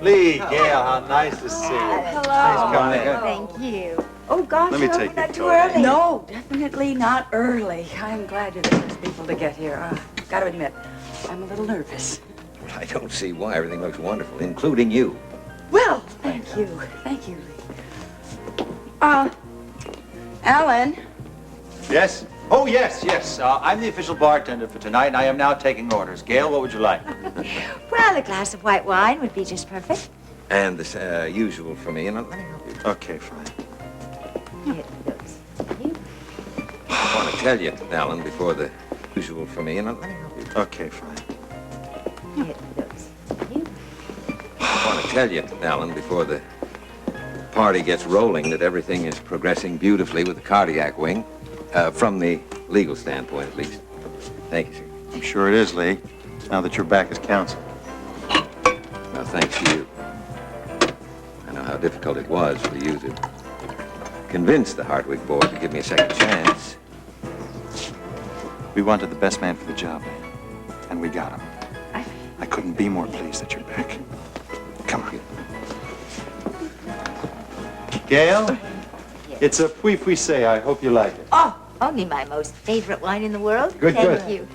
Lee, Gail, how nice to see you. Hello. Please come in. Thank you. Oh, gosh, Let me I hope take we're your not too coat. early. No, definitely not early. I'm glad you're the first people to get here. Gotta admit, I'm a little nervous. I don't see why. Everything looks wonderful, including you. Well, thank you. Thank you, Lee. Alan. Yes? Oh, yes, yes. I'm the official bartender for tonight, and I am now taking orders. Gail, what would you like? Well, a glass of white wine would be just perfect. And the usual for me. And let me help you. Okay, fine. Here goes. I want to tell you, Alan, before the usual for me. And let me help you. Okay, fine. Here goes. I want to tell you, Alan, before the party gets rolling, that everything is progressing beautifully with the cardiac wing. From the legal standpoint, at least. Thank you, sir. I'm sure it is, Lee, now that you're back as counsel. Well, thanks to you. I know how difficult it was for you to convince the Hartwig board to give me a second chance. We wanted the best man for the job, and we got him. I couldn't be more pleased that you're back. Come on. Gail, it's a puy-puy-say. I hope you like it. Oh, only my most favorite wine in the world. Good, Thank good. you.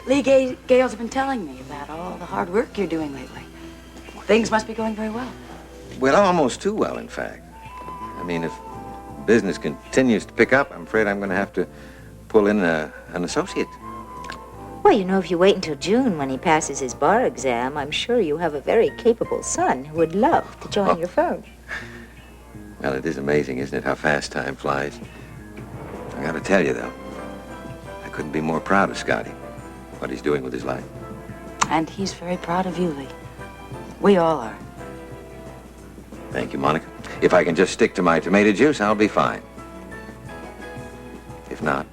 Lee, Gail's been telling me about all the hard work you're doing lately. Things must be going very well. Well, almost too well, in fact. I mean, if business continues to pick up, I'm afraid I'm going to have to pull in an associate. Well, you know, if you wait until June when he passes his bar exam, I'm sure you have a very capable son who would love to join your firm. Well, it is amazing, isn't it, how fast time flies? I got to tell you, though, I couldn't be more proud of Scotty, what he's doing with his life. And he's very proud of you, Lee. We all are. Thank you, Monica. If I can just stick to my tomato juice, I'll be fine. If not...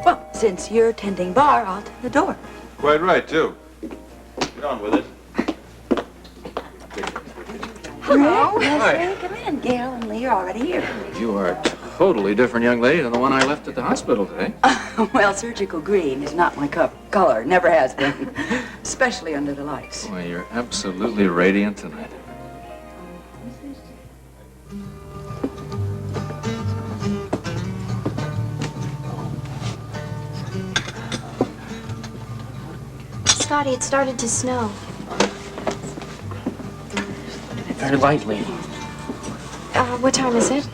Well, since you're tending bar, I'll tend the door. Quite right, too. Get on with it. Hello. Leslie, come in. Gail and Lee are already here. You are a totally different young lady than the one I left at the hospital today. Well, surgical green is not my color. Never has been. Especially under the lights. Boy, you're absolutely radiant tonight. Scotty, it started to snow. Very lightly. What time is it?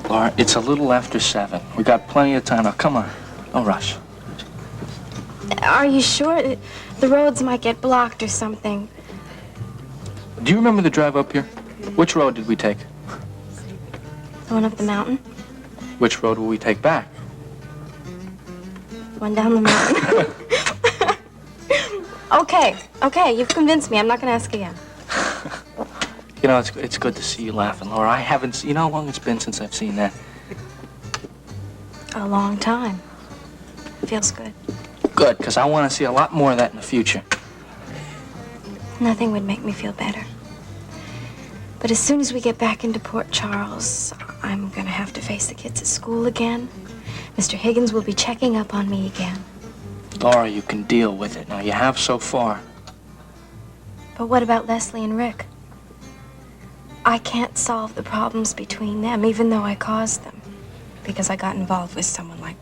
Laura, it's a little after 7. We got plenty of time. Now, come on. No rush. Are you sure? The roads might get blocked or something. Do you remember the drive up here? Which road did we take? The one up the mountain? Which road will we take back? One down the mountain? Okay, you've convinced me. I'm not going to ask again. You know, it's good to see you laughing, Laura. I haven't seen... You know how long it's been since I've seen that? A long time. Feels good. Good, because I want to see a lot more of that in the future. Nothing would make me feel better. But as soon as we get back into Port Charles, I'm going to have to face the kids at school again. Mr. Higgins will be checking up on me again. Laura, you can deal with it. Now, you have so far. But what about Leslie and Rick? I can't solve the problems between them, even though I caused them. Because I got involved with someone like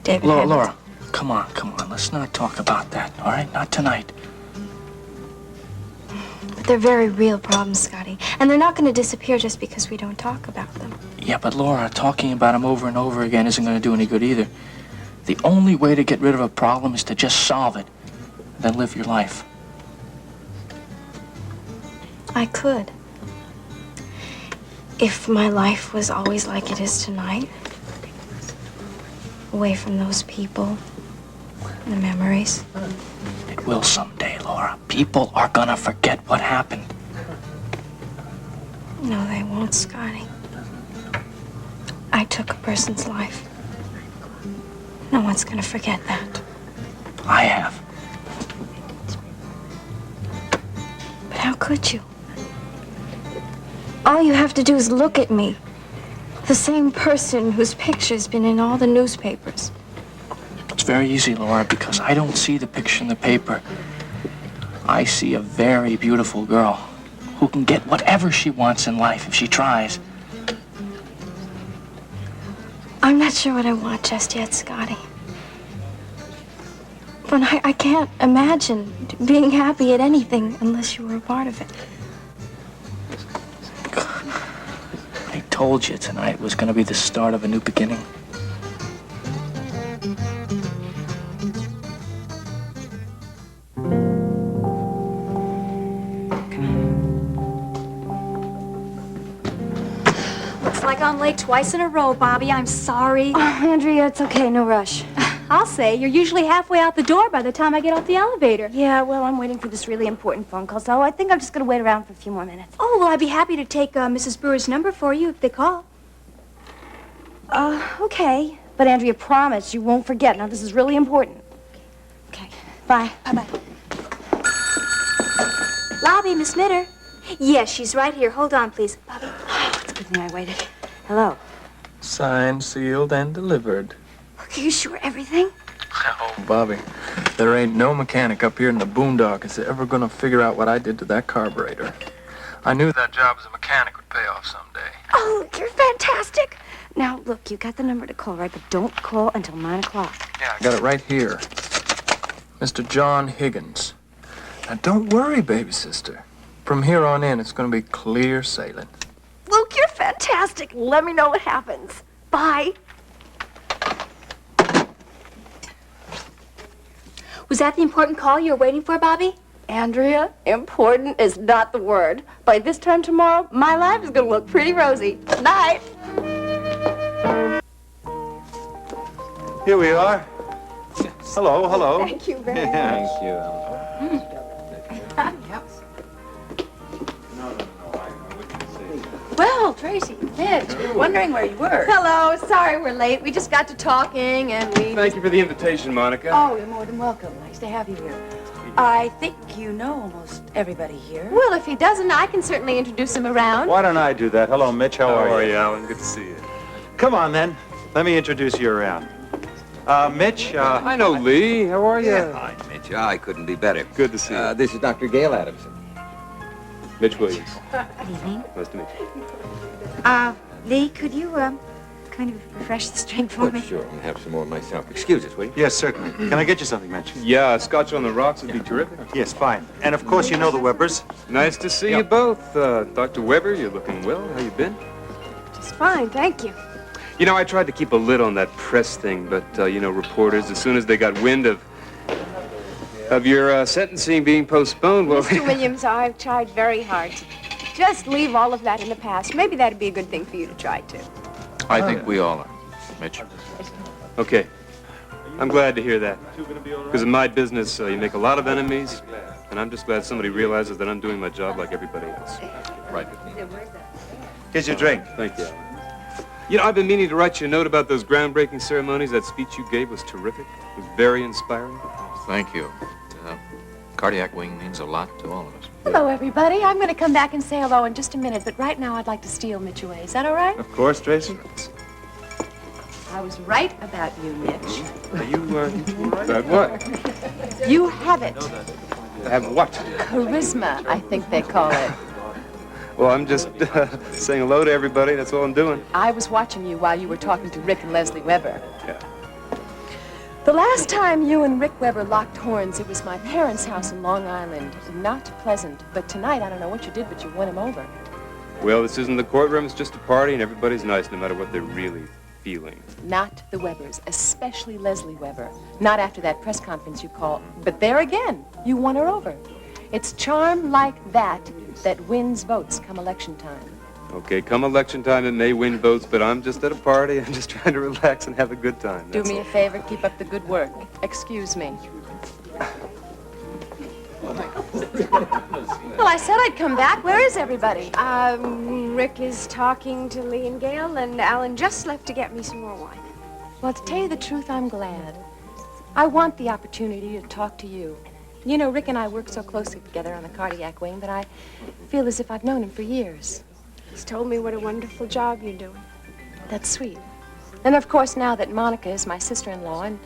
David Hamilton. Laura, come on. Let's not talk about that, all right? Not tonight. But they're very real problems, Scotty. And they're not going to disappear just because we don't talk about them. Yeah, but Laura, talking about them over and over again isn't going to do any good either. The only way to get rid of a problem is to just solve it, and then live your life. I could. If my life was always like it is tonight. Away from those people, the memories. It will someday, Laura. People are gonna forget what happened. No, they won't, Scotty. I took a person's life. No one's gonna forget that. I have. But how could you? All you have to do is look at me. The same person whose picture's been in all the newspapers. It's very easy, Laura, because I don't see the picture in the paper. I see a very beautiful girl who can get whatever she wants in life if she tries. I'm not sure what I want just yet, Scotty. But I can't imagine being happy at anything unless you were a part of it. I told you tonight was going to be the start of a new beginning. Looks like I'm late twice in a row, Bobby. I'm sorry. Oh, Andrea, it's okay. No rush. I'll say, you're usually halfway out the door by the time I get off the elevator. Yeah, well, I'm waiting for this really important phone call, so I think I'm just going to wait around for a few more minutes. Oh, well, I'd be happy to take Mrs. Brewer's number for you if they call. Okay. But Andrea, promise you won't forget. Now, this is really important. Okay. Bye. Bye-bye. Lobby, Miss Mitter. Yes, she's right here. Hold on, please. Bobby. Oh, it's a good thing I waited. Hello. Signed, sealed, and delivered. Are you sure everything? Oh, Bobby, there ain't no mechanic up here in the boondocks ever gonna figure out what I did to that carburetor. I knew that job as a mechanic would pay off someday. Oh, you're fantastic. Now, look, you got the number to call, right? But don't call until 9 o'clock. Yeah, I got it right here. Mr. John Higgins. Now, don't worry, baby sister. From here on in, it's gonna be clear sailing. Luke, you're fantastic. Let me know what happens. Bye. Was that the important call you were waiting for, Bobby? Andrea, important is not the word. By this time tomorrow, my life is going to look pretty rosy. Night. Here we are. Hello, hello. Thank you very much. Thank you. Well, Tracy, Mitch, we were wondering where you were. Hello, sorry we're late. We just got to talking and we... Thank you for the invitation, Monica. Oh, you're more than welcome. Nice to have you here. I think you know almost everybody here. Well, if he doesn't, I can certainly introduce him around. Why don't I do that? Hello, Mitch. How are you? Alan? Good to see you. Come on, then. Let me introduce you around. Mitch, I know Lee. How are you? Yeah, fine, Mitch. I couldn't be better. Good to see you. This is Dr. Gail Adamson. Mitch Williams. Good evening. Nice to meet you. Lee, could you, kind of refresh the string for me? Sure. I'll have some more myself. Excuse us, will you? Yes, certainly. Can I get you something, Mitch? Yeah, Scotch on the rocks would be terrific. Yes, fine. And of course, you know the Webbers. Nice to see you both. Dr. Weber, you're looking well. How you been? Just fine, thank you. You know, I tried to keep a lid on that press thing, but, you know, reporters, as soon as they got wind of your sentencing being postponed, well... Mr. Williams, I've tried very hard to just leave all of that in the past. Maybe that'd be a good thing for you to try, too. I think we all are, Mitch. Okay. I'm glad to hear that. Because in my business, you make a lot of enemies, and I'm just glad somebody realizes that I'm doing my job like everybody else. Right. Here's your drink. Thank you, Alan. You know, I've been meaning to write you a note about those groundbreaking ceremonies. That speech you gave was terrific. It was very inspiring. Thank you. Cardiac wing means a lot to all of us. Hello, everybody. I'm going to come back and say hello in just a minute, but right now I'd like to steal Mitch away. Is that all right? Of course, Tracy. I was right about you, Mitch. Are you right? About what? You have it. Have what? Charisma, I think they call it. Well, I'm just saying hello to everybody. That's all I'm doing. I was watching you while you were talking to Rick and Leslie Weber. Yeah. The last time you and Rick Weber locked horns, it was my parents' house in Long Island. Not pleasant, but tonight, I don't know what you did, but you won him over. Well, this isn't the courtroom. It's just a party, and everybody's nice no matter what they're really feeling. Not the Webers, especially Leslie Weber. Not after that press conference you called. But there again, you won her over. It's charm like that that wins votes come election time. Okay, come election time, it may win votes, but I'm just at a party. I'm just trying to relax and have a good time. Do me a favor, keep up the good work. Excuse me. Well, I said I'd come back. Where is everybody? Rick is talking to Lee and Gail, and Alan just left to get me some more wine. Well, to tell you the truth, I'm glad. I want the opportunity to talk to you. You know, Rick and I work so closely together on the cardiac wing that I feel as if I've known him for years. He's told me what a wonderful job you're doing. That's sweet. And of course, now that Monica is my sister-in-law, and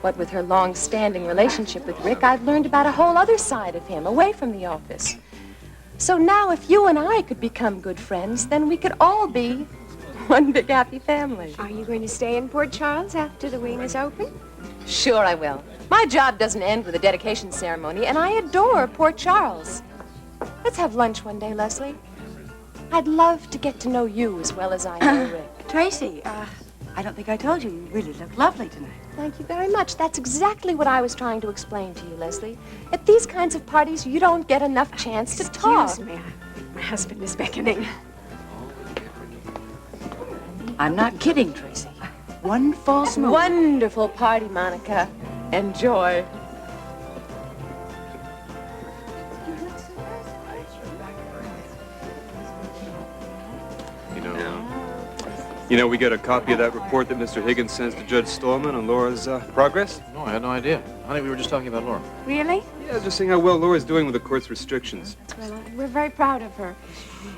What with her long-standing relationship with Rick, I've learned about a whole other side of him, away from the office. So now if you and I could become good friends, then we could all be one big happy family. Are you going to stay in Port Charles after the wing is open? Sure I will. My job doesn't end with a dedication ceremony, and I adore Port Charles. Let's have lunch one day, Leslie. I'd love to get to know you as well as I know Rick. Tracy, I don't think I told you. You really look lovely tonight. Thank you very much. That's exactly what I was trying to explain to you, Leslie. At these kinds of parties, you don't get enough chance to talk. Excuse me, my husband is beckoning. I'm not kidding, Tracy. One false move. Wonderful party, Monica. Enjoy. You know, we got a copy of that report that Mr. Higgins sends to Judge Stallman on Laura's progress? No, I had no idea. I think we were just talking about Laura. Really? Yeah, just seeing how well Laura's doing with the court's restrictions. Well, we're very proud of her.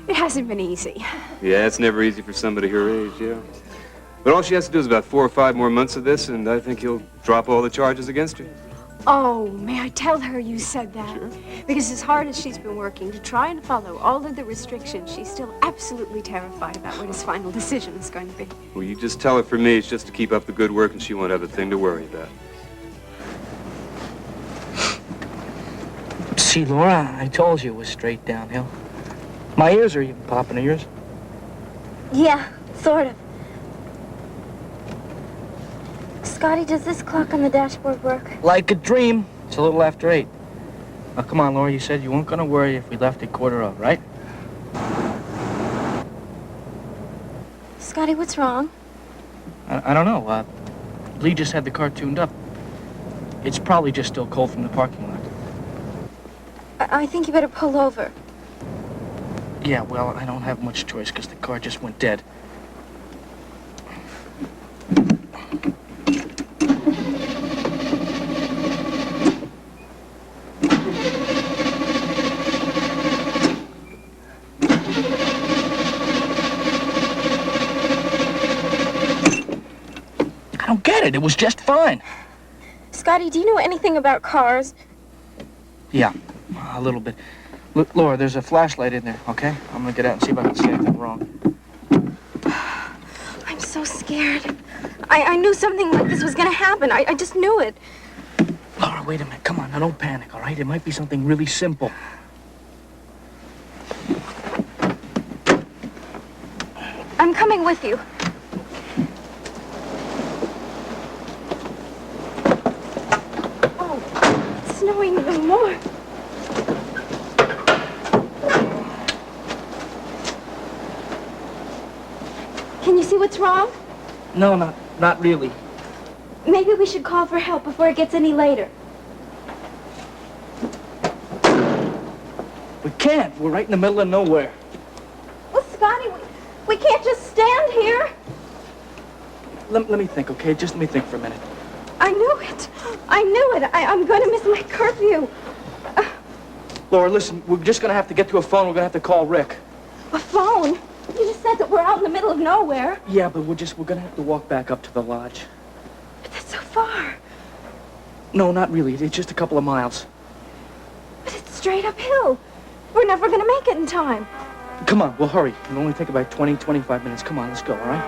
It hasn't been easy. Yeah, it's never easy for somebody her age, yeah. But all she has to do is about 4 or 5 more months of this, and I think he'll drop all the charges against her. Oh, may I tell her you said that? Sure. Because as hard as she's been working to try and follow all of the restrictions, she's still absolutely terrified about what his final decision is going to be. Well, you just tell her for me it's just to keep up the good work and she won't have a thing to worry about. See, Laura, I told you it was straight downhill. My ears are even popping. Are yours? Yeah, sort of. Scotty, does this clock on the dashboard work? Like a dream. It's a little after 8. Now, come on, Laura. You said you weren't going to worry if we left at 7:45, right? Scotty, what's wrong? I don't know. Lee just had the car tuned up. It's probably just still cold from the parking lot. I think you better pull over. Yeah, well, I don't have much choice because the car just went dead. I don't get it. It was just fine. Scotty, do you know anything about cars? Yeah, a little bit. Look, Laura, there's a flashlight in there, okay? I'm gonna get out and see if I can see anything wrong. I'm so scared. I knew something like this was gonna happen. I just knew it. Laura, wait a minute. Come on, now don't panic, all right? It might be something really simple. I'm coming with you. Oh, it's snowing even more. Can you see what's wrong? No, not really. Maybe we should call for help before it gets any later. We can't. We're right in the middle of nowhere. Well, Scotty, we can't just stand here. Let me think, okay? Just let me think for a minute. I knew it. I knew it. I'm going to miss my curfew. Laura, listen, we're just going to have to get to a phone. We're going to have to call Rick. A phone? You just said that we're out in the middle of nowhere. Yeah, but we're going to have to walk back up to the lodge. But that's so far. No, not really. It's just a couple of miles. But it's straight uphill. We're never going to make it in time. Come on, we'll hurry. It'll only take about 20, 25 minutes. Come on, let's go, all right?